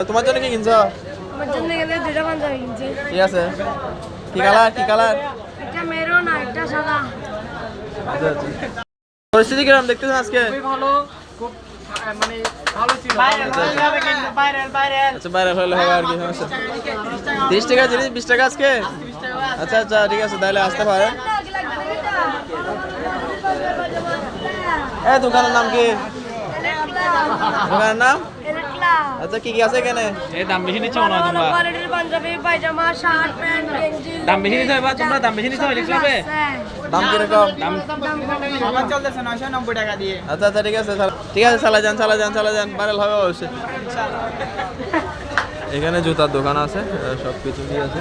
তোমার জন্য কি কিনছো? আমার জন্য গেলে দুটো পাঞ্জাবি কিনছি। ঠিক আছে। কি কালার? কি কালার? একটা মেরুন আর একটা সাদা। আচ্ছা আচ্ছা। পরিস্থিতি কিরকম দেখতেছেন আজকে? খুবই ভালো, খুব মানে ভালো ছিল। আচ্ছা বাইরে হলে হবে আর কি সমস্যা। 30 টাকা জিনিস 20 টাকা আজকে? আচ্ছা আচ্ছা ঠিক আছে তাহলে আসতে পারেন। দোকানের নাম কি? দোকানের নাম? আচ্ছা কি কি আছে এখানে? এই দাম বেশি নিচ্ছ না তোমরা? কোয়ালিটির পাঞ্জাবি, পায়জামা, শার্ট, প্যান্ট, গেঞ্জি। দাম বেশি নিচ্ছ এবার তোমরা? দাম বেশি নিচ্ছ ইলেকট্রিক ক্লাবে? দাম কিরকম? দাম আমার চলতেছে 990 টাকা দিয়ে। আচ্ছা আচ্ছা ঠিক আছে ঠিক আছে চালা যান ভাইরাল হবে অবশ্যই। এখানে জুতার দোকান আছে, সব কিছু কি আছে।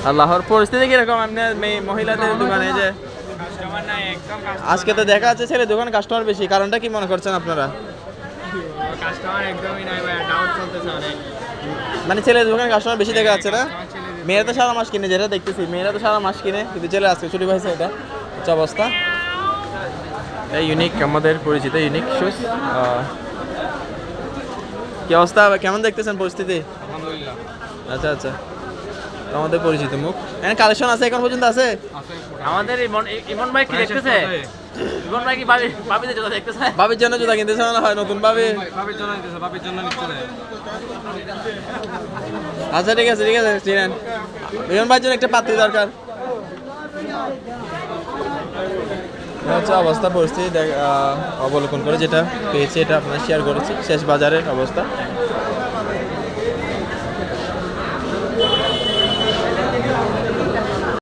আর লাহোর পরিস্থিতি কিরকম আপনার মহিলাদের দোকানে? যে কাস্টমার নাই একদম, আজকে তো দেখা যাচ্ছে ছেলে দোকান কাস্টমার বেশি, কারণটা কি মনে করছেন আপনারা? কাস্টমার একদমই নাই ভাই, ডাউট চলতেছে অনেক। মানে ছেলে দোকানে কাস্টমার বেশি দেখা যাচ্ছে না? মেয়েরা তো সারা মাস কিনে, যেটা দেখতেছি মেয়েরা তো সারা মাস কিনে, কিন্তু ছেলে আজকে ছুটি পাইছে, এটা হচ্ছে অবস্থা। এই ইউনিক আমাদের পরিচিত ইউনিক শুজ। কি অবস্থা, কেমন দেখতেছেন পরিস্থিতি? আলহামদুলিল্লাহ আচ্ছা আচ্ছা, আমাদের পরিচিত মুখ। এখানে কালেকশন আছে এখন পর্যন্ত আছে? আমাদের ইমন ভাই কি দেখতেছে? ইমন ভাই কি ভাবিদের জন্য দেখতেছে? বাবির জন্য জুতা কিনতেছে মনে হয়, নতুন ভাবি। ভাবির জন্য নিতেছে, ভাবির জন্য নিচ্ছে। আচ্ছা ঠিক আছে চিনেন। বিমান ভাইয়ের জন্য একটা পাত্রী দরকার। হচ্ছে অবস্থা পরিস্থিতি অবলোকন করে যেটা পেয়েছি এটা আপনার শেয়ার করেছি, শেষ বাজারের অবস্থা।